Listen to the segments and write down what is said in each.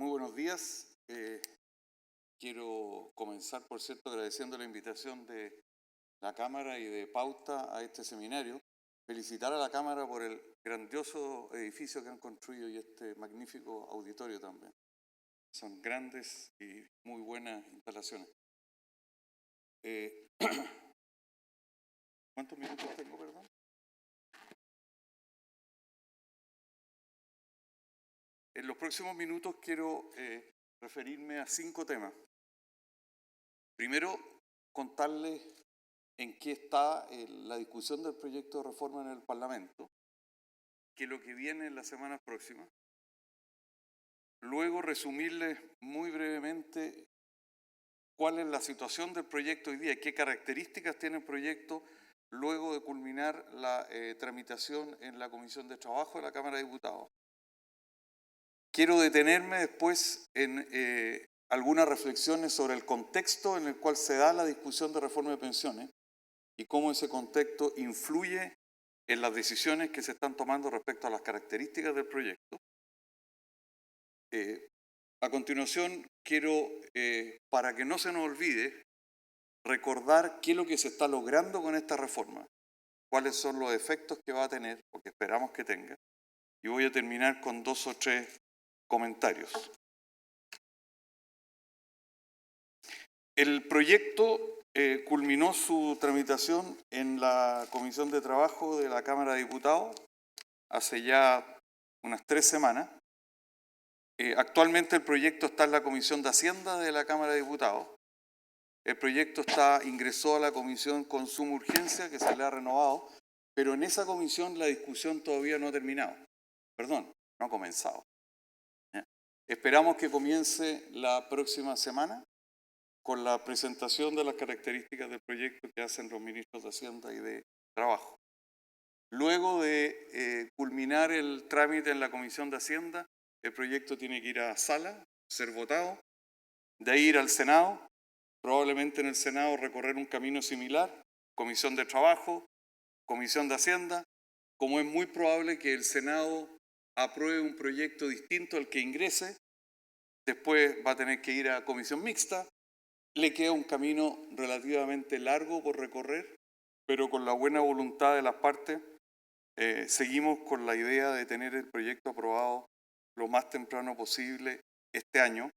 Muy buenos días. Quiero comenzar, por cierto, agradeciendo la invitación de la Cámara y de Pauta a este seminario. Felicitar a la Cámara por el grandioso edificio que han construido y este magnífico auditorio también. Son grandes y muy buenas instalaciones. ¿Cuántos minutos tengo, perdón? En los próximos minutos quiero referirme a 5 temas. Primero, contarles en qué está la discusión del proyecto de reforma en el Parlamento, que es lo que viene en las semanas próximas. Luego, resumirles muy brevemente cuál es la situación del proyecto hoy día y qué características tiene el proyecto luego de culminar la tramitación en la Comisión de Trabajo de la Cámara de Diputados. Quiero detenerme después en algunas reflexiones sobre el contexto en el cual se da la discusión de reforma de pensiones y cómo ese contexto influye en las decisiones que se están tomando respecto a las características del proyecto. A continuación, quiero, para que no se nos olvide, recordar qué es lo que se está logrando con esta reforma, cuáles son los efectos que va a tener, o que esperamos que tenga, y voy a terminar con 2 o 3 comentarios. El proyecto culminó su tramitación en la Comisión de Trabajo de la Cámara de Diputados hace ya unas 3 semanas. Actualmente el proyecto está en la Comisión de Hacienda de la Cámara de Diputados. El proyecto ingresó a la Comisión con suma urgencia, que se le ha renovado, pero en esa comisión la discusión todavía no ha terminado. Perdón, no ha comenzado. ¿Ya? Esperamos que comience la próxima semana con la presentación de las características del proyecto que hacen los ministros de Hacienda y de Trabajo. Luego de culminar el trámite en la Comisión de Hacienda, el proyecto tiene que ir a sala, ser votado, de ahí ir al Senado, probablemente en el Senado recorrer un camino similar, Comisión de Trabajo, Comisión de Hacienda, como es muy probable que el Senado apruebe un proyecto distinto al que ingrese, después va a tener que ir a Comisión Mixta, le queda un camino relativamente largo por recorrer, pero con la buena voluntad de las partes, seguimos con la idea de tener el proyecto aprobado lo más temprano posible este año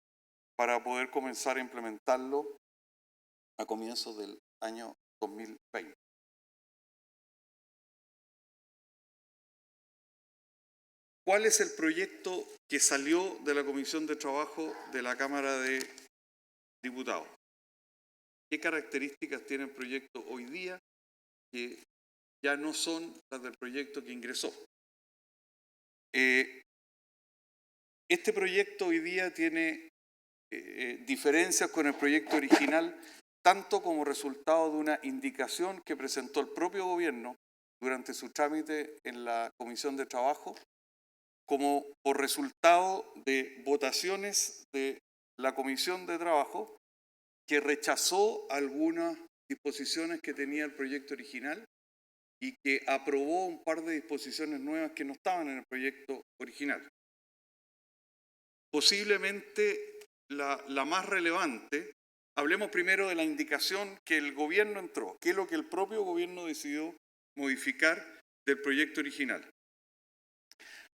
para poder comenzar a implementarlo a comienzos del año 2020. ¿Cuál es el proyecto que salió de la Comisión de Trabajo de la Cámara de Diputados? ¿Qué características tiene el proyecto hoy día que ya no son las del proyecto que ingresó? Este proyecto hoy día tiene diferencias con el proyecto original, tanto como resultado de una indicación que presentó el propio gobierno durante su trámite en la Comisión de Trabajo, como por resultado de votaciones de la Comisión de Trabajo, que rechazó algunas disposiciones que tenía el proyecto original y que aprobó un par de disposiciones nuevas que no estaban en el proyecto original. Posiblemente la más relevante, hablemos primero de la indicación que el gobierno entró, que es lo que el propio gobierno decidió modificar del proyecto original.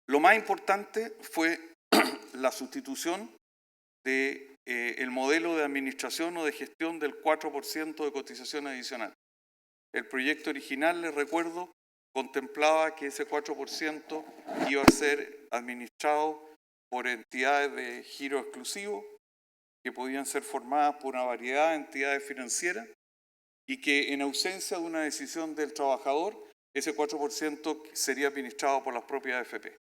Lo más importante fue la sustitución del modelo de administración o de gestión del 4% de cotización adicional. El proyecto original, les recuerdo, contemplaba que ese 4% iba a ser administrado por entidades de giro exclusivo, que podían ser formadas por una variedad de entidades financieras y que en ausencia de una decisión del trabajador, ese 4% sería administrado por las propias AFP.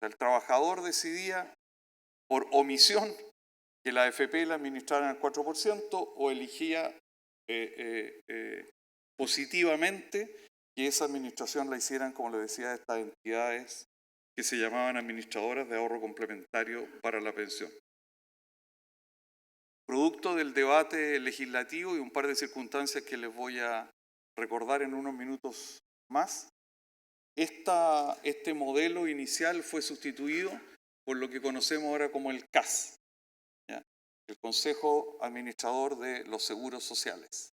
El trabajador decidía por omisión que la AFP la administraran al 4% o elegía positivamente que esa administración la hicieran, como les decía, estas entidades que se llamaban administradoras de ahorro complementario para la pensión. Producto del debate legislativo y un par de circunstancias que les voy a recordar en unos minutos más, este modelo inicial fue sustituido por lo que conocemos ahora como el CAS, ¿ya? El Consejo Administrador de los Seguros Sociales.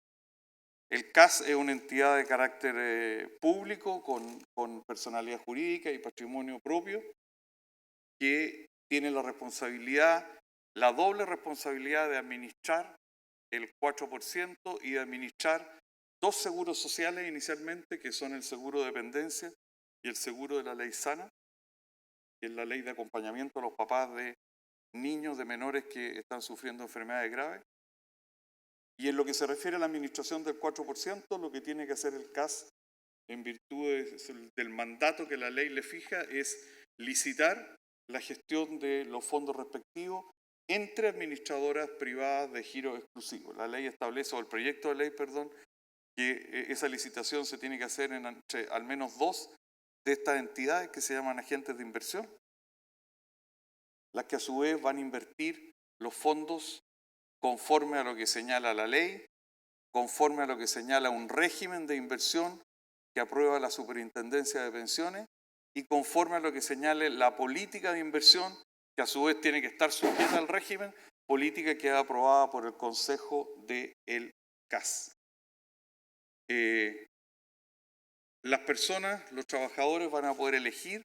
El CAS es una entidad de carácter público con personalidad jurídica y patrimonio propio que tiene la responsabilidad, la doble responsabilidad de administrar el 4% y de administrar dos seguros sociales inicialmente, que son el seguro de dependencia y el seguro de la ley sana, que es la ley de acompañamiento a los papás de niños, de menores que están sufriendo enfermedades graves. Y en lo que se refiere a la administración del 4%, lo que tiene que hacer el CAS, en virtud del mandato que la ley le fija, es licitar la gestión de los fondos respectivos entre administradoras privadas de giro exclusivo. La ley establece, o el proyecto de ley, perdón, que esa licitación se tiene que hacer entre al menos dos de estas entidades que se llaman agentes de inversión, las que a su vez van a invertir los fondos conforme a lo que señala la ley, conforme a lo que señala un régimen de inversión que aprueba la Superintendencia de Pensiones y conforme a lo que señale la política de inversión, que a su vez tiene que estar sujeta al régimen, política que es aprobada por el Consejo del CAS. Las personas, los trabajadores van a poder elegir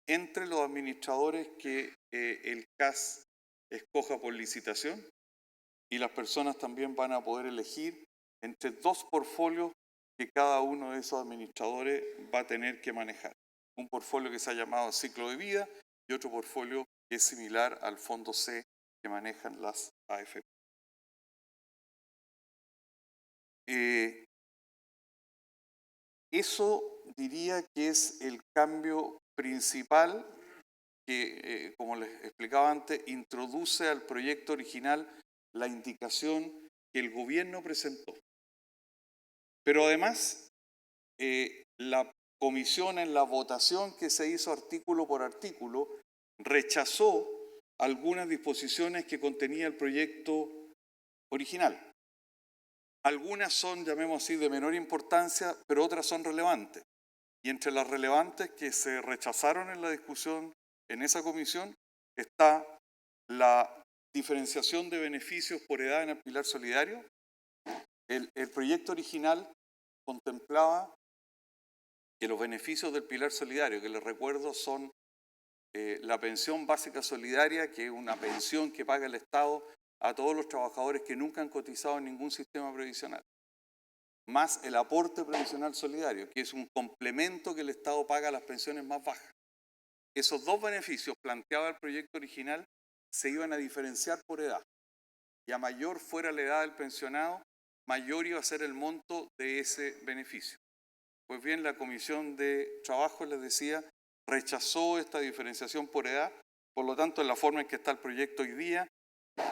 entre los administradores que el CAS escoja por licitación y las personas también van a poder elegir entre dos portfolios que cada uno de esos administradores va a tener que manejar. Un portfolio que se ha llamado ciclo de vida y otro portfolio que es similar al fondo C que manejan las AFP. Eso diría que es el cambio principal que, como les explicaba antes, introduce al proyecto original la indicación que el gobierno presentó. Pero además, la comisión en la votación que se hizo artículo por artículo rechazó algunas disposiciones que contenía el proyecto original. Algunas son, llamemos así, de menor importancia, pero otras son relevantes. Y entre las relevantes que se rechazaron en la discusión en esa comisión está la diferenciación de beneficios por edad en el pilar solidario. El proyecto original contemplaba que los beneficios del pilar solidario, que les recuerdo son la pensión básica solidaria, que es una pensión que paga el Estado a todos los trabajadores que nunca han cotizado en ningún sistema previsional, más el aporte previsional solidario, que es un complemento que el Estado paga a las pensiones más bajas. Esos dos beneficios planteados el proyecto original se iban a diferenciar por edad. Y a mayor fuera la edad del pensionado, mayor iba a ser el monto de ese beneficio. Pues bien, la Comisión de Trabajo, les decía, rechazó esta diferenciación por edad, por lo tanto, en la forma en que está el proyecto hoy día,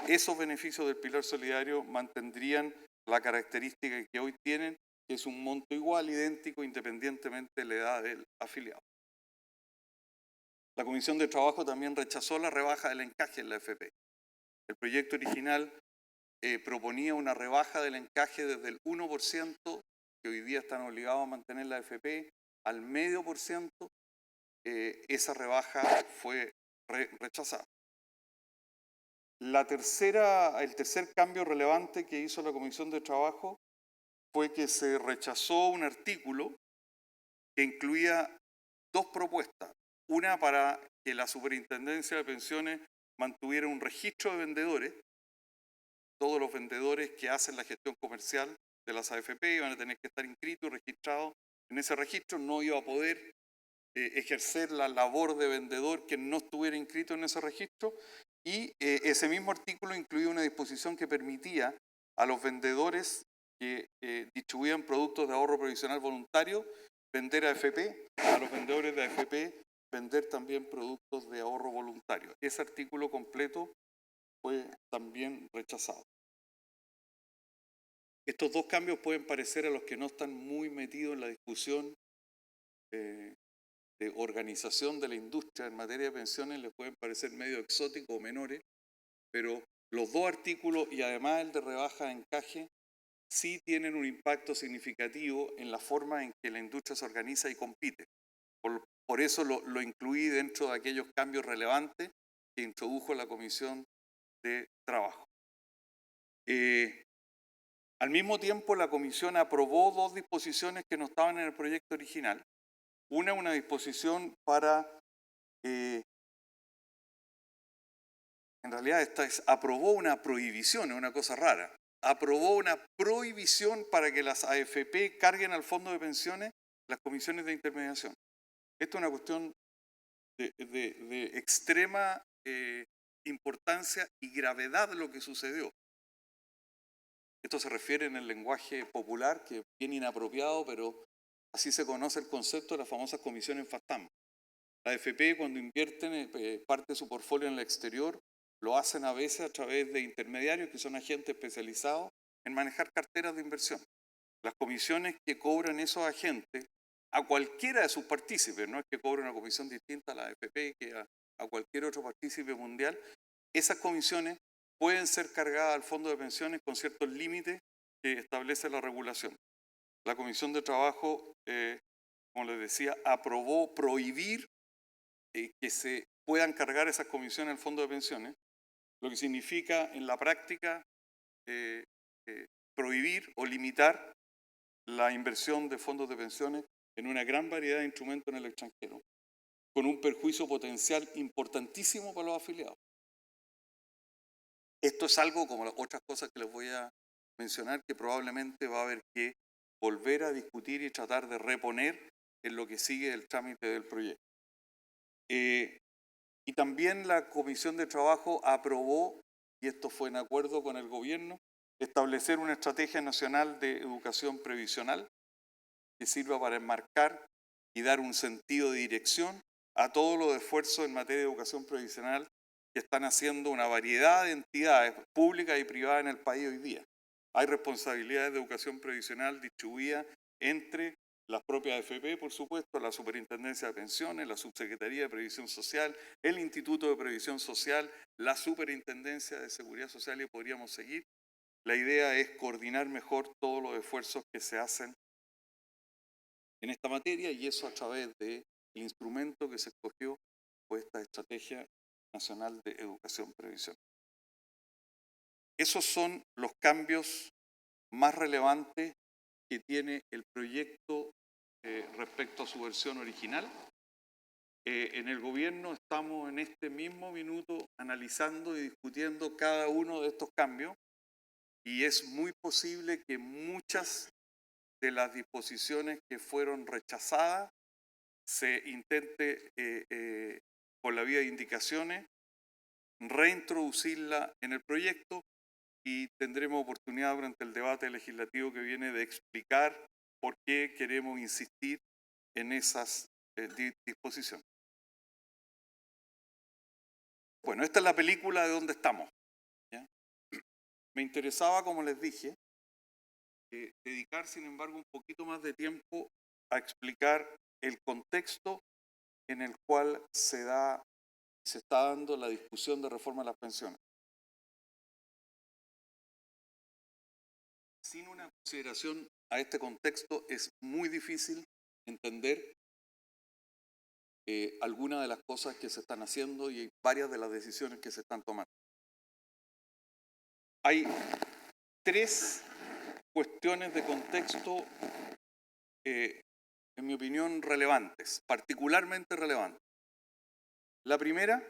esos beneficios del pilar solidario mantendrían la característica que hoy tienen, que es un monto igual, idéntico, independientemente de la edad del afiliado. La Comisión de Trabajo también rechazó la rebaja del encaje en la AFP. El proyecto original proponía una rebaja del encaje desde el 1%, que hoy día están obligados a mantener la AFP, al 0,5%. Esa rebaja fue rechazada. El tercer cambio relevante que hizo la Comisión de Trabajo fue que se rechazó un artículo que incluía dos propuestas. Una para que la Superintendencia de Pensiones mantuviera un registro de vendedores. Todos los vendedores que hacen la gestión comercial de las AFP iban a tener que estar inscritos y registrados en ese registro. No iba a poder ejercer la labor de vendedor quien no estuviera inscrito en ese registro. Y ese mismo artículo incluía una disposición que permitía a los vendedores que distribuían productos de ahorro provisional voluntario vender AFP, a los vendedores de AFP vender también productos de ahorro voluntario. Ese artículo completo fue también rechazado. Estos dos cambios pueden parecer a los que no están muy metidos en la discusión de organización de la industria en materia de pensiones, les pueden parecer medio exóticos o menores, pero los dos artículos y además el de rebaja de encaje sí tienen un impacto significativo en la forma en que la industria se organiza y compite. Por eso lo incluí dentro de aquellos cambios relevantes que introdujo la Comisión de Trabajo. Al mismo tiempo, la Comisión aprobó dos disposiciones que no estaban en el proyecto original. Una disposición para, en realidad aprobó una prohibición, es una cosa rara. Aprobó una prohibición para que las AFP carguen al fondo de pensiones las comisiones de intermediación. Esto es una cuestión de extrema importancia y gravedad lo que sucedió. Esto se refiere en el lenguaje popular, que es bien inapropiado, pero así se conoce el concepto de las famosas comisiones FATAM. La AFP, cuando invierten parte de su portfolio en el exterior, lo hacen a veces a través de intermediarios que son agentes especializados en manejar carteras de inversión. Las comisiones que cobran esos agentes a cualquiera de sus partícipes, no es que cobre una comisión distinta a la AFP que a cualquier otro partícipe mundial, esas comisiones pueden ser cargadas al fondo de pensiones con ciertos límites que establece la regulación. La Comisión de Trabajo, como les decía, aprobó prohibir que se puedan cargar esas comisiones al fondo de pensiones, lo que significa en la práctica prohibir o limitar la inversión de fondos de pensiones en una gran variedad de instrumentos en el extranjero, con un perjuicio potencial importantísimo para los afiliados. Esto es algo, como las otras cosas que les voy a mencionar, que probablemente va a haber que volver a discutir y tratar de reponer en lo que sigue el trámite del proyecto. Y también la Comisión de Trabajo aprobó, y esto fue en acuerdo con el gobierno, establecer una estrategia nacional de educación previsional que sirva para enmarcar y dar un sentido de dirección a todos los esfuerzos en materia de educación previsional que están haciendo una variedad de entidades públicas y privadas en el país hoy día. Hay responsabilidades de educación previsional distribuidas entre las propias AFP, por supuesto, la Superintendencia de Pensiones, la Subsecretaría de Previsión Social, el Instituto de Previsión Social, la Superintendencia de Seguridad Social y podríamos seguir. La idea es coordinar mejor todos los esfuerzos que se hacen en esta materia y eso a través del instrumento que se escogió fue esta Estrategia Nacional de Educación Previsional. Esos son los cambios más relevantes que tiene el proyecto respecto a su versión original. En el gobierno estamos en este mismo minuto analizando y discutiendo cada uno de estos cambios y es muy posible que muchas de las disposiciones que fueron rechazadas se intente por la vía de indicaciones reintroducirla en el proyecto y tendremos oportunidad durante el debate legislativo que viene de explicar por qué queremos insistir en esas disposiciones. Bueno, esta es la película de dónde estamos, ¿ya? Me interesaba, como les dije, dedicar, sin embargo, un poquito más de tiempo a explicar el contexto en el cual se está dando la discusión de reforma de las pensiones. Sin una consideración a este contexto es muy difícil entender algunas de las cosas que se están haciendo y varias de las decisiones que se están tomando. Hay tres cuestiones de contexto, en mi opinión, relevantes, particularmente relevantes. La primera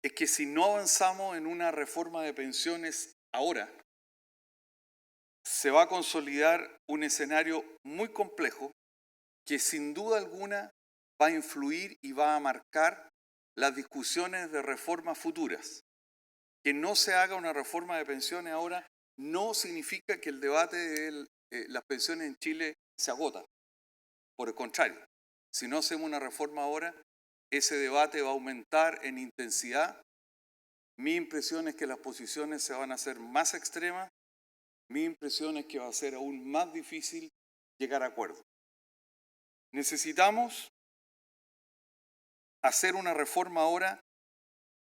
es que si no avanzamos en una reforma de pensiones ahora, se va a consolidar un escenario muy complejo que sin duda alguna va a influir y va a marcar las discusiones de reformas futuras. Que no se haga una reforma de pensiones ahora no significa que el debate de las pensiones en Chile se agota. Por el contrario, si no hacemos una reforma ahora, ese debate va a aumentar en intensidad. Mi impresión es que las posiciones se van a hacer más extremas. Mi impresión es que va a ser aún más difícil llegar a acuerdos. Necesitamos hacer una reforma ahora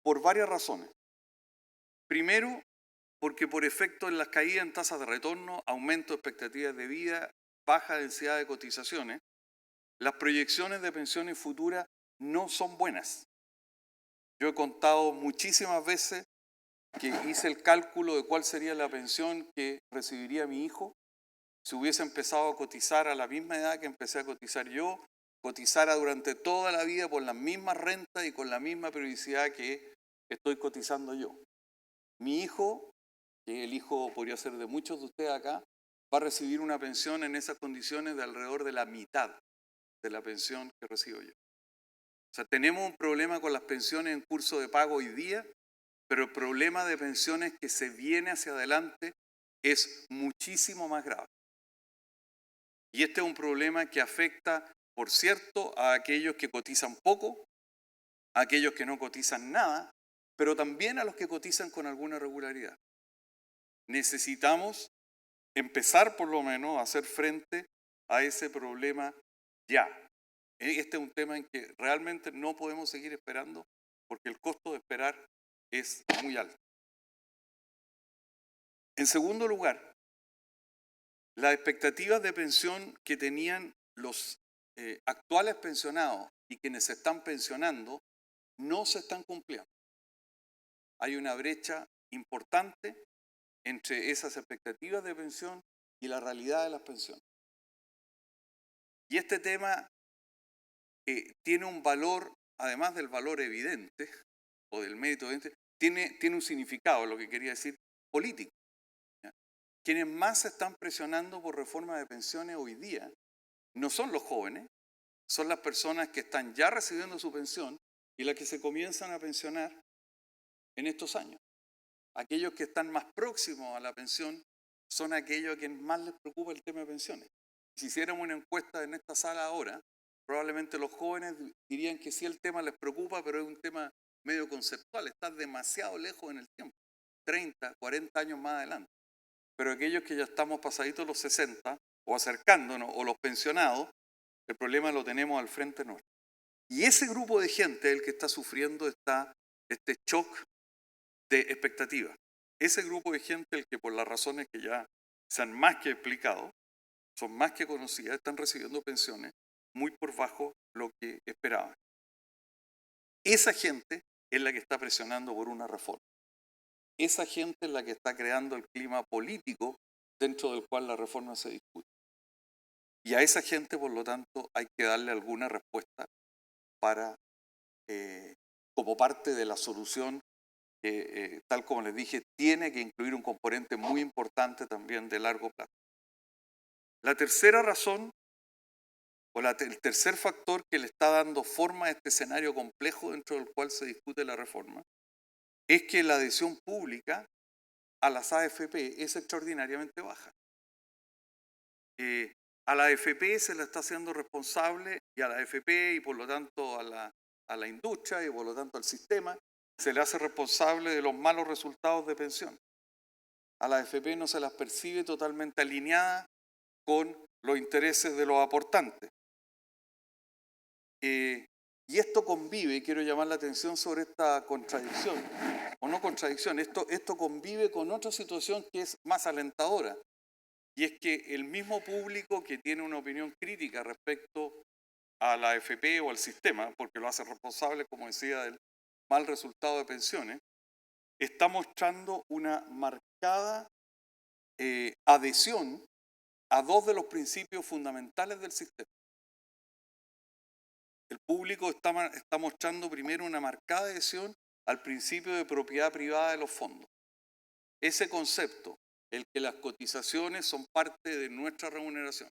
por varias razones. Primero, porque por efecto de las caídas en tasas de retorno, aumento de expectativas de vida, baja densidad de cotizaciones, las proyecciones de pensiones futuras no son buenas. Yo he contado muchísimas veces que hice el cálculo de cuál sería la pensión que recibiría mi hijo si hubiese empezado a cotizar a la misma edad que empecé a cotizar yo, cotizara durante toda la vida por las mismas rentas y con la misma periodicidad que estoy cotizando yo. Mi hijo, que el hijo podría ser de muchos de ustedes acá, va a recibir una pensión en esas condiciones de alrededor de la mitad de la pensión que recibo yo. O sea, tenemos un problema con las pensiones en curso de pago hoy día, pero el problema de pensiones que se viene hacia adelante es muchísimo más grave. Y este es un problema que afecta, por cierto, a aquellos que cotizan poco, a aquellos que no cotizan nada, pero también a los que cotizan con alguna regularidad. Necesitamos empezar por lo menos a hacer frente a ese problema ya. Este es un tema en que realmente no podemos seguir esperando porque el costo de esperar es muy alto. En segundo lugar, las expectativas de pensión que tenían los actuales pensionados y quienes se están pensionando no se están cumpliendo. Hay una brecha importante entre esas expectativas de pensión y la realidad de las pensiones. Y este tema tiene un valor, además del valor evidente o del mérito evidente, tiene un significado, lo que quería decir, político. ¿Ya? Quienes más se están presionando por reforma de pensiones hoy día no son los jóvenes, son las personas que están ya recibiendo su pensión y las que se comienzan a pensionar en estos años. Aquellos que están más próximos a la pensión son aquellos a quienes más les preocupa el tema de pensiones. Si hiciéramos una encuesta en esta sala ahora, probablemente los jóvenes dirían que sí el tema les preocupa, pero es un tema medio conceptual, está demasiado lejos en el tiempo, 30, 40 años más adelante. Pero aquellos que ya estamos pasaditos los 60 o acercándonos, o los pensionados, el problema lo tenemos al frente nuestro. Y ese grupo de gente es el que está sufriendo este shock de expectativas. Ese grupo de gente, el que por las razones que ya se han más que explicado, son más que conocidas, están recibiendo pensiones muy por bajo lo que esperaban. Esa gente es la que está presionando por una reforma. Esa gente es la que está creando el clima político dentro del cual la reforma se discute. Y a esa gente, por lo tanto, hay que darle alguna respuesta para, como parte de la solución que, tal como les dije, tiene que incluir un componente muy importante también de largo plazo. La tercera razón, o el tercer factor que le está dando forma a este escenario complejo dentro del cual se discute la reforma, es que la adhesión pública a las AFP es extraordinariamente baja. A la AFP se la está haciendo responsable, y a la AFP y por lo tanto a la industria y por lo tanto al sistema, se le hace responsable de los malos resultados de pensión. A la AFP no se las percibe totalmente alineadas con los intereses de los aportantes. Y esto convive, y quiero llamar la atención sobre esta contradicción, o no contradicción, esto convive con otra situación que es más alentadora, y es que el mismo público que tiene una opinión crítica respecto a la AFP o al sistema, porque lo hace responsable, como decía, del mal resultado de pensiones, está mostrando una marcada adhesión a dos de los principios fundamentales del sistema. El público está mostrando primero una marcada adhesión al principio de propiedad privada de los fondos. Ese concepto, el que las cotizaciones son parte de nuestra remuneración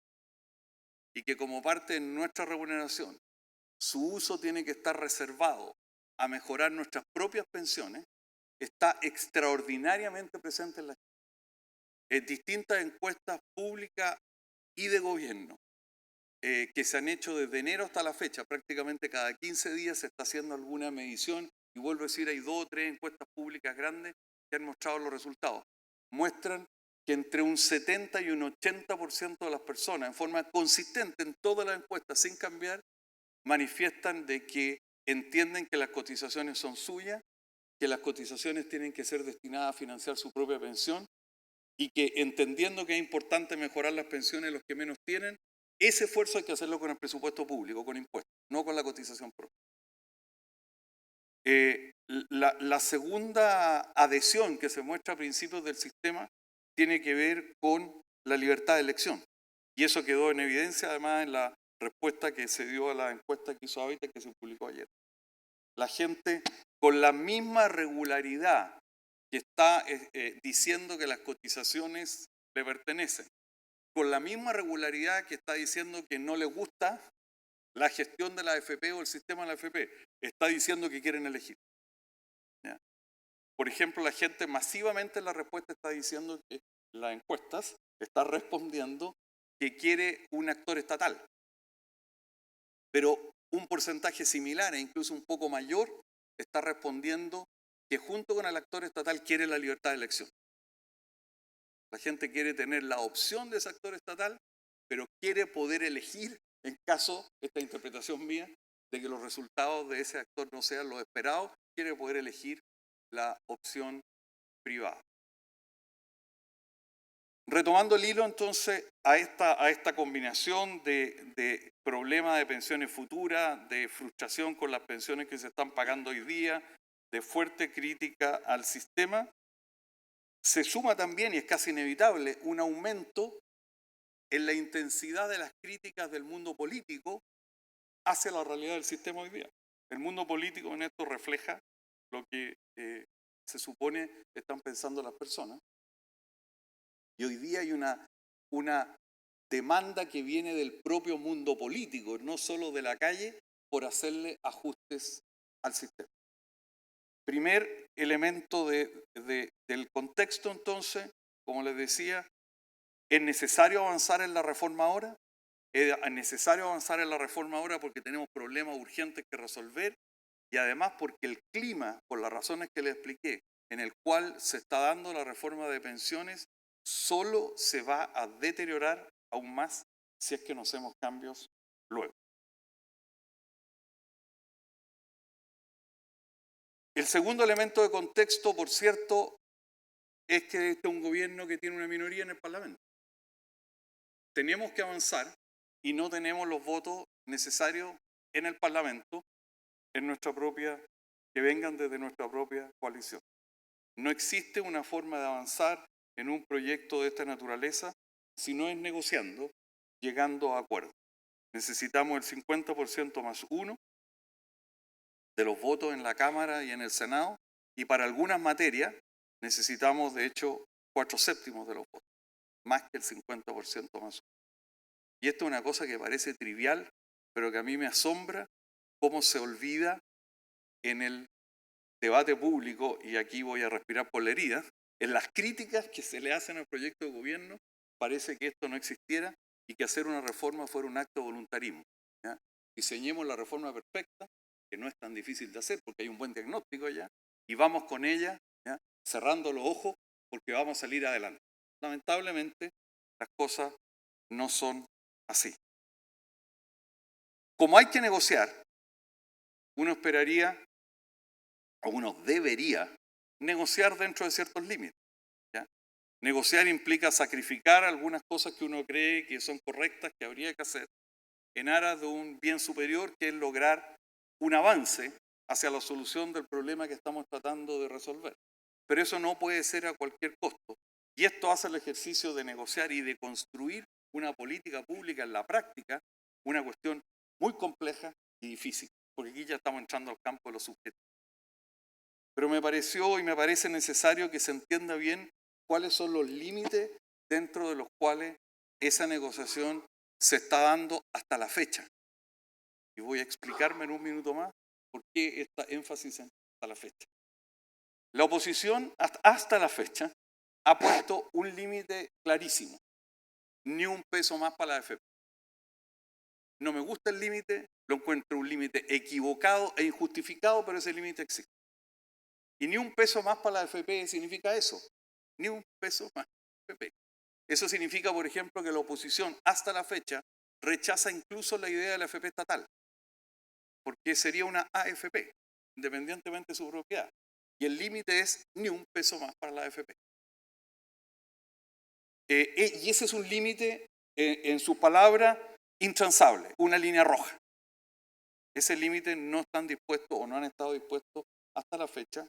y que como parte de nuestra remuneración su uso tiene que estar reservado a mejorar nuestras propias pensiones, está extraordinariamente presente en distintas encuestas públicas y de gobierno que se han hecho desde enero hasta la fecha. Prácticamente cada 15 días se está haciendo alguna medición, y vuelvo a decir, hay 2 o 3 encuestas públicas grandes que han mostrado los resultados. Muestran que entre un 70 y un 80% de las personas, en forma consistente en todas las encuestas, sin cambiar, manifiestan de que entienden que las cotizaciones son suyas, que las cotizaciones tienen que ser destinadas a financiar su propia pensión, y que entendiendo que es importante mejorar las pensiones de los que menos tienen, ese esfuerzo hay que hacerlo con el presupuesto público, con impuestos, no con la cotización propia. La segunda adhesión que se muestra a principios del sistema tiene que ver con la libertad de elección. Y eso quedó en evidencia además en la respuesta que se dio a la encuesta que hizo Habitat, que se publicó ayer. La gente con la misma regularidad que está diciendo que las cotizaciones le pertenecen, con la misma regularidad que está diciendo que no le gusta la gestión de la AFP o el sistema de la AFP, está diciendo que quieren elegir. ¿Ya? Por ejemplo, la gente masivamente en la respuesta está diciendo que las encuestas está respondiendo que quiere un actor estatal. Pero un porcentaje similar e incluso un poco mayor está respondiendo que junto con el actor estatal quiere la libertad de elección. La gente quiere tener la opción de ese actor estatal, pero quiere poder elegir en caso, esta interpretación mía, de que los resultados de ese actor no sean los esperados, quiere poder elegir la opción privada. Retomando el hilo entonces a esta combinación de problemas de pensiones futuras, de frustración con las pensiones que se están pagando hoy día, de fuerte crítica al sistema, se suma también, y es casi inevitable, un aumento en la intensidad de las críticas del mundo político hacia la realidad del sistema hoy día. El mundo político en esto refleja lo que se supone están pensando las personas. Y hoy día hay una demanda que viene del propio mundo político, no solo de la calle, por hacerle ajustes al sistema. Primer elemento del contexto, entonces, como les decía, ¿es necesario avanzar en la reforma ahora? ¿Es necesario avanzar en la reforma ahora porque tenemos problemas urgentes que resolver? Y además porque el clima, por las razones que les expliqué, en el cual se está dando la reforma de pensiones, solo se va a deteriorar aún más si es que no hacemos cambios luego. El segundo elemento de contexto, por cierto, es que este es un gobierno que tiene una minoría en el Parlamento. Tenemos que avanzar y no tenemos los votos necesarios en el Parlamento que vengan desde nuestra propia coalición. No existe una forma de avanzar en un proyecto de esta naturaleza si no es negociando, llegando a acuerdos. Necesitamos el 50% más 1 de los votos en la Cámara y en el Senado, y para algunas materias necesitamos, de hecho, 4/7 de los votos, más que el 50% más 1. Y esto es una cosa que parece trivial, pero que a mí me asombra cómo se olvida en el debate público, y aquí voy a respirar por la herida, en las críticas que se le hacen al proyecto de gobierno, parece que esto no existiera y que hacer una reforma fuera un acto de voluntarismo. ¿Ya? Diseñemos la reforma perfecta, que no es tan difícil de hacer porque hay un buen diagnóstico ya, y vamos con ella, ¿ya? Cerrando los ojos porque vamos a salir adelante. Lamentablemente, las cosas no son así. Como hay que negociar, uno esperaría, o uno debería, negociar dentro de ciertos límites. ¿Ya? Negociar implica sacrificar algunas cosas que uno cree que son correctas, que habría que hacer, en aras de un bien superior, que es lograr un avance hacia la solución del problema que estamos tratando de resolver. Pero eso no puede ser a cualquier costo. Y esto hace el ejercicio de negociar y de construir una política pública en la práctica, una cuestión muy compleja y difícil, porque aquí ya estamos entrando al campo de lo subjetivo. Pero me pareció y me parece necesario que se entienda bien cuáles son los límites dentro de los cuales esa negociación se está dando hasta la fecha. Y voy a explicarme en un minuto más por qué esta énfasis en hasta la fecha. La oposición hasta la fecha ha puesto un límite clarísimo. Ni un peso más para la AFP. No me gusta el límite, lo encuentro un límite equivocado e injustificado, pero ese límite existe. Y ni un peso más para la AFP significa eso. Ni un peso más para la AFP. Eso significa, por ejemplo, que la oposición hasta la fecha rechaza incluso la idea de la AFP estatal, porque sería una AFP, independientemente de su propiedad. Y el límite es ni un peso más para la AFP. Y ese es un límite, en sus palabras, intransable, una línea roja. Ese límite no están dispuestos o no han estado dispuestos hasta la fecha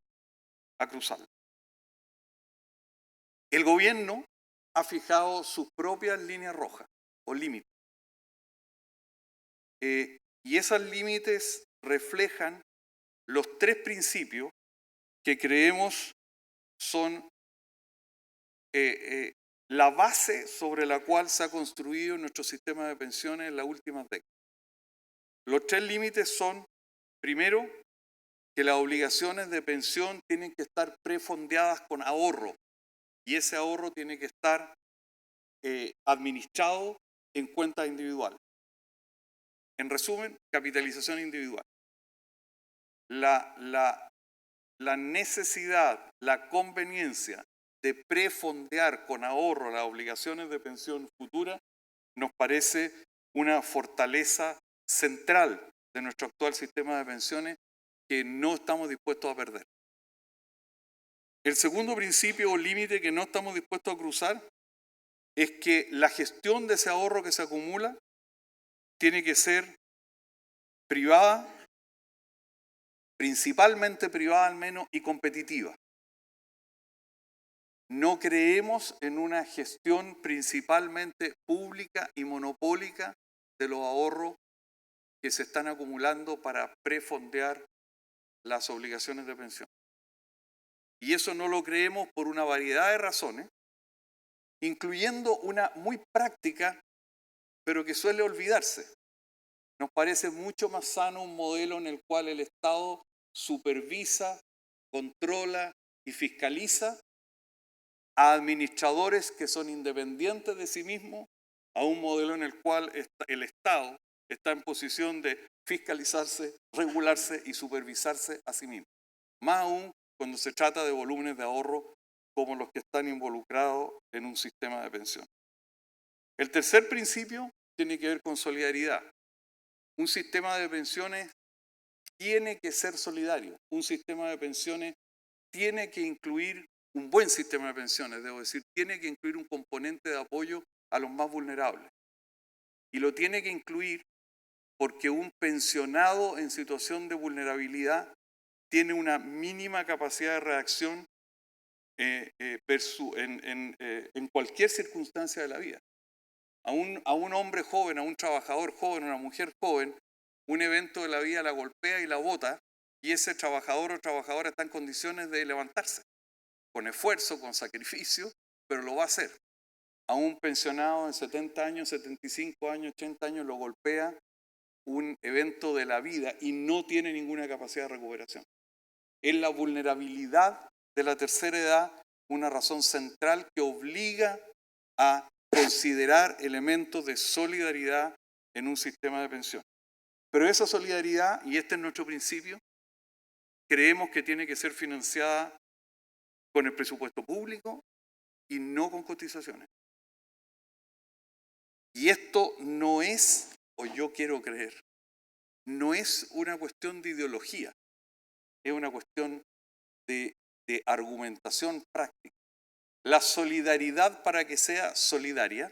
a cruzarla. El gobierno ha fijado sus propias líneas rojas o límites. Y esos límites reflejan los 3 principios que creemos son la base sobre la cual se ha construido nuestro sistema de pensiones en las últimas décadas. Los 3 límites son, primero, que las obligaciones de pensión tienen que estar prefondeadas con ahorro y ese ahorro tiene que estar administrado en cuentas individuales. En resumen, capitalización individual. La necesidad, la conveniencia de prefondear con ahorro las obligaciones de pensión futura nos parece una fortaleza central de nuestro actual sistema de pensiones que no estamos dispuestos a perder. El segundo principio o límite que no estamos dispuestos a cruzar es que la gestión de ese ahorro que se acumula tiene que ser privada, principalmente privada al menos, y competitiva. No creemos en una gestión principalmente pública y monopólica de los ahorros que se están acumulando para prefondear las obligaciones de pensión. Y eso no lo creemos por una variedad de razones, incluyendo una muy práctica, pero que suele olvidarse. Nos parece mucho más sano un modelo en el cual el Estado supervisa, controla y fiscaliza a administradores que son independientes de sí mismos, a un modelo en el cual el Estado está en posición de fiscalizarse, regularse y supervisarse a sí mismo. Más aún cuando se trata de volúmenes de ahorro como los que están involucrados en un sistema de pensión. El tercer principio tiene que ver con solidaridad. Un sistema de pensiones tiene que ser solidario. Un sistema de pensiones tiene que incluir, un buen sistema de pensiones, debo decir, tiene que incluir un componente de apoyo a los más vulnerables. Y lo tiene que incluir porque un pensionado en situación de vulnerabilidad tiene una mínima capacidad de reacción en cualquier circunstancia de la vida. A un hombre joven, a un trabajador joven, a una mujer joven, un evento de la vida la golpea y la bota, y ese trabajador o trabajadora está en condiciones de levantarse, con esfuerzo, con sacrificio, pero lo va a hacer. A un pensionado de 70 años, 75 años, 80 años lo golpea un evento de la vida y no tiene ninguna capacidad de recuperación. Es la vulnerabilidad de la tercera edad una razón central que obliga a considerar elementos de solidaridad en un sistema de pensión. Pero esa solidaridad, y este es nuestro principio, creemos que tiene que ser financiada con el presupuesto público y no con cotizaciones. Y esto no es, o yo quiero creer, no es una cuestión de ideología, es una cuestión de argumentación práctica. La solidaridad, para que sea solidaria,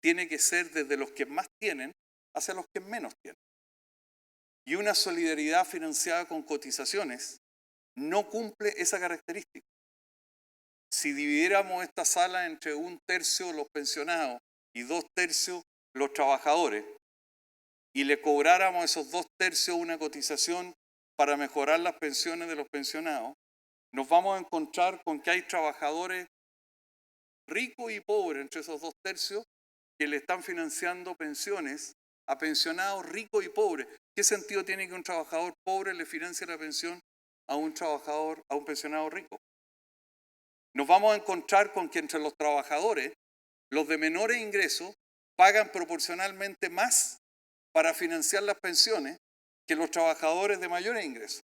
tiene que ser desde los que más tienen hacia los que menos tienen. Y una solidaridad financiada con cotizaciones no cumple esa característica. Si dividiéramos esta sala entre 1/3 los pensionados y 2/3 los trabajadores, y le cobráramos a esos 2/3 una cotización para mejorar las pensiones de los pensionados, nos vamos a encontrar con que hay trabajadores ricos y pobres entre esos 2/3 que le están financiando pensiones a pensionados ricos y pobres. ¿Qué sentido tiene que un trabajador pobre le financie la pensión a un pensionado rico? Nos vamos a encontrar con que entre los trabajadores, los de menores ingresos pagan proporcionalmente más para financiar las pensiones que los trabajadores de mayores ingresos.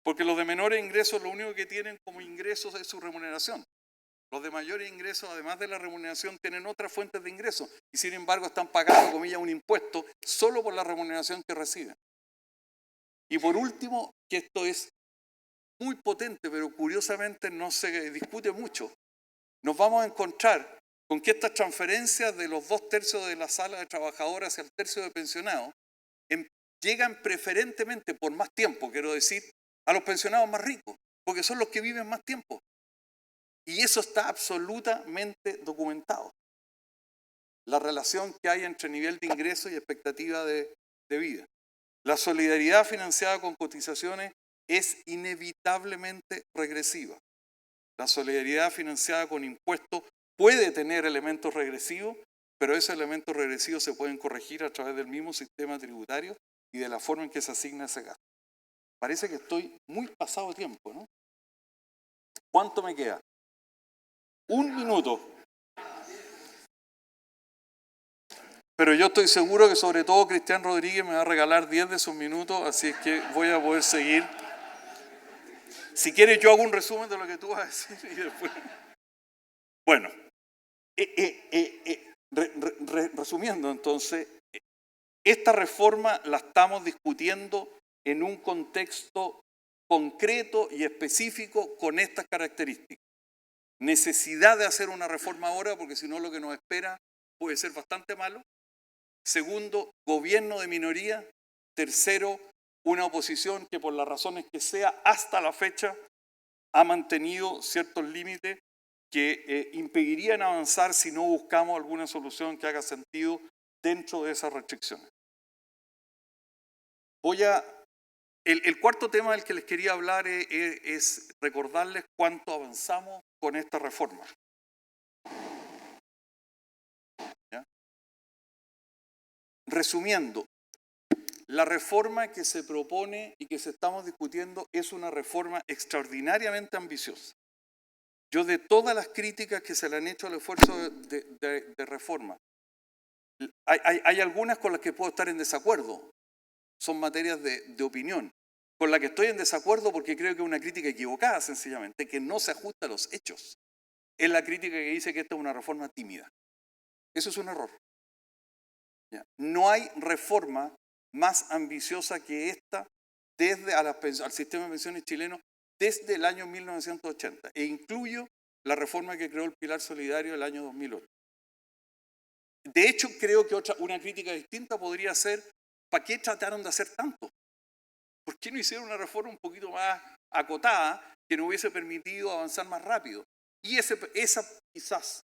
Porque los de menores ingresos lo único que tienen como ingresos es su remuneración. Los de mayores ingresos, además de la remuneración, tienen otras fuentes de ingresos y sin embargo están pagando, comillas, un impuesto solo por la remuneración que reciben. Y por último, que esto es muy potente, pero curiosamente no se discute mucho, nos vamos a encontrar con que estas transferencias de los 2/3 de la sala de trabajadores hacia el 1/3 de pensionados llegan preferentemente por más tiempo, quiero decir, a los pensionados más ricos, porque son los que viven más tiempo. Y eso está absolutamente documentado. La relación que hay entre nivel de ingreso y expectativa de vida. La solidaridad financiada con cotizaciones es inevitablemente regresiva. La solidaridad financiada con impuestos puede tener elementos regresivos, pero esos elementos regresivos se pueden corregir a través del mismo sistema tributario y de la forma en que se asigna ese gasto. Parece que estoy muy pasado de tiempo, ¿no? ¿Cuánto me queda? 1 minuto. Pero yo estoy seguro que sobre todo Cristian Rodríguez me va a regalar 10 de sus minutos, así es que voy a poder seguir. Si quieres yo hago un resumen de lo que tú vas a decir y después... Bueno, resumiendo entonces, esta reforma la estamos discutiendo en un contexto concreto y específico con estas características. Necesidad de hacer una reforma ahora, porque si no lo que nos espera puede ser bastante malo. Segundo, gobierno de minoría. Tercero, una oposición que por las razones que sea, hasta la fecha, ha mantenido ciertos límites que impedirían avanzar si no buscamos alguna solución que haga sentido dentro de esas restricciones. El cuarto tema del que les quería hablar es recordarles cuánto avanzamos con esta reforma. ¿Ya? Resumiendo, la reforma que se propone y que se estamos discutiendo es una reforma extraordinariamente ambiciosa. Yo de todas las críticas que se le han hecho al esfuerzo de reforma, hay algunas con las que puedo estar en desacuerdo, son materias de opinión. Con la que estoy en desacuerdo porque creo que es una crítica equivocada sencillamente, que no se ajusta a los hechos. Es la crítica que dice que esta es una reforma tímida. Eso es un error. ¿Ya? No hay reforma más ambiciosa que esta desde al sistema de pensiones chileno desde el año 1980 e incluyo la reforma que creó el Pilar Solidario el año 2008. De hecho, creo que una crítica distinta podría ser ¿para qué trataron de hacer tanto? ¿Por qué no hicieron una reforma un poquito más acotada que nos hubiese permitido avanzar más rápido? Y esa quizás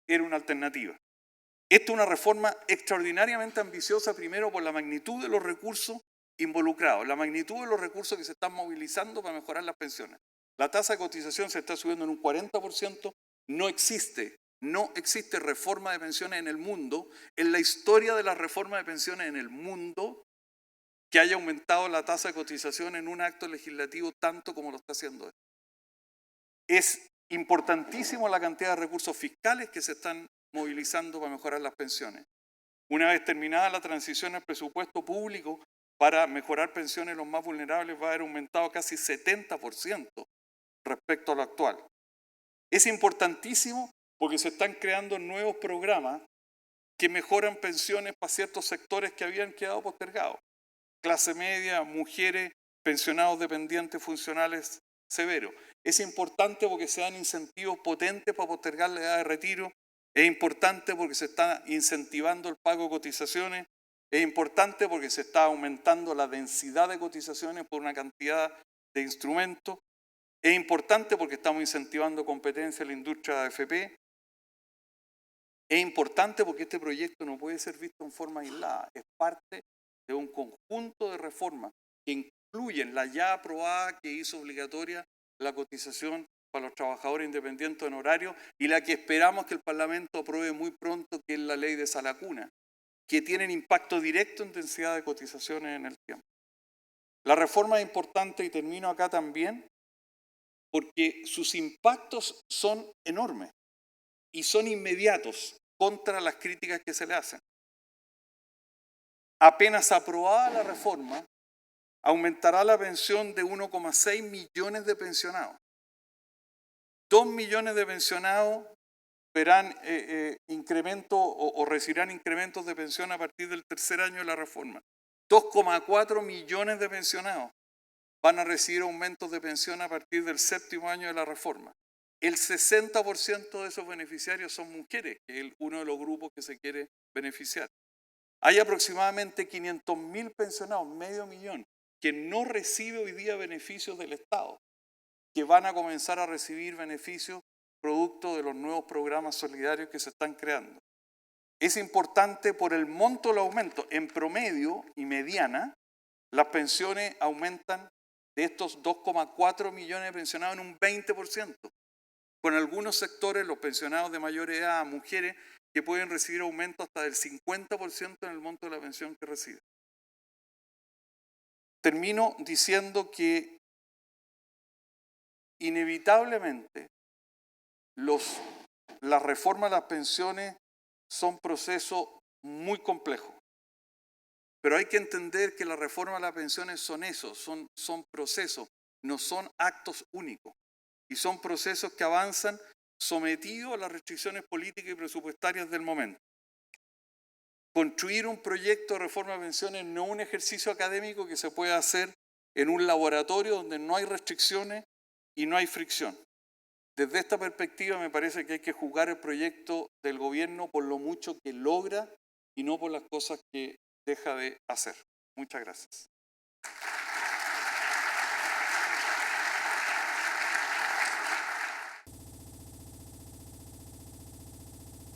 era una alternativa. Esta es una reforma extraordinariamente ambiciosa, primero por la magnitud de los recursos involucrados, la magnitud de los recursos que se están movilizando para mejorar las pensiones. La tasa de cotización se está subiendo en un 40%, no existe reforma de pensiones en el mundo, en la historia de la reforma de pensiones en el mundo, que haya aumentado la tasa de cotización en un acto legislativo tanto como lo está haciendo esto. Es importantísimo la cantidad de recursos fiscales que se están movilizando para mejorar las pensiones. Una vez terminada la transición al presupuesto público para mejorar pensiones los más vulnerables va a haber aumentado casi 70% respecto a lo actual. Es importantísimo porque se están creando nuevos programas que mejoran pensiones para ciertos sectores que habían quedado postergados. Clase media, mujeres, pensionados dependientes funcionales severos. Es importante porque se dan incentivos potentes para postergar la edad de retiro. Es importante porque se está incentivando el pago de cotizaciones. Es importante porque se está aumentando la densidad de cotizaciones por una cantidad de instrumentos. Es importante porque estamos incentivando competencia en la industria de AFP. Es importante porque este proyecto no puede ser visto en forma aislada. Es parte de un conjunto de reformas que incluyen la ya aprobada que hizo obligatoria la cotización para los trabajadores independientes en horario y la que esperamos que el Parlamento apruebe muy pronto, que es la ley de Salacuna, que tienen impacto directo en densidad de cotizaciones en el tiempo. La reforma es importante, y termino acá también, porque sus impactos son enormes y son inmediatos contra las críticas que se le hacen. Apenas aprobada la reforma, aumentará la pensión de 1,6 millones de pensionados. 2 millones de pensionados verán incremento o recibirán incrementos de pensión a partir del tercer año de la reforma. 2,4 millones de pensionados van a recibir aumentos de pensión a partir del séptimo año de la reforma. El 60% de esos beneficiarios son mujeres, que es uno de los grupos que se quiere beneficiar. Hay aproximadamente 500.000 pensionados, medio millón, que no recibe hoy día beneficios del Estado, que van a comenzar a recibir beneficios producto de los nuevos programas solidarios que se están creando. Es importante por el monto del aumento. En promedio y mediana, las pensiones aumentan de estos 2,4 millones de pensionados en un 20%. Con algunos sectores, los pensionados de mayor edad, mujeres, que pueden recibir aumento hasta del 50% en el monto de la pensión que reciben. Termino diciendo que inevitablemente las reformas de las pensiones son procesos muy complejos. Pero hay que entender que la reforma de las pensiones son eso, son procesos, no son actos únicos. Y son procesos que avanzan sometidos a las restricciones políticas y presupuestarias del momento. Construir un proyecto de reforma de pensiones no es un ejercicio académico que se puede hacer en un laboratorio donde no hay restricciones y no hay fricción. Desde esta perspectiva me parece que hay que juzgar el proyecto del gobierno por lo mucho que logra y no por las cosas que deja de hacer. Muchas gracias.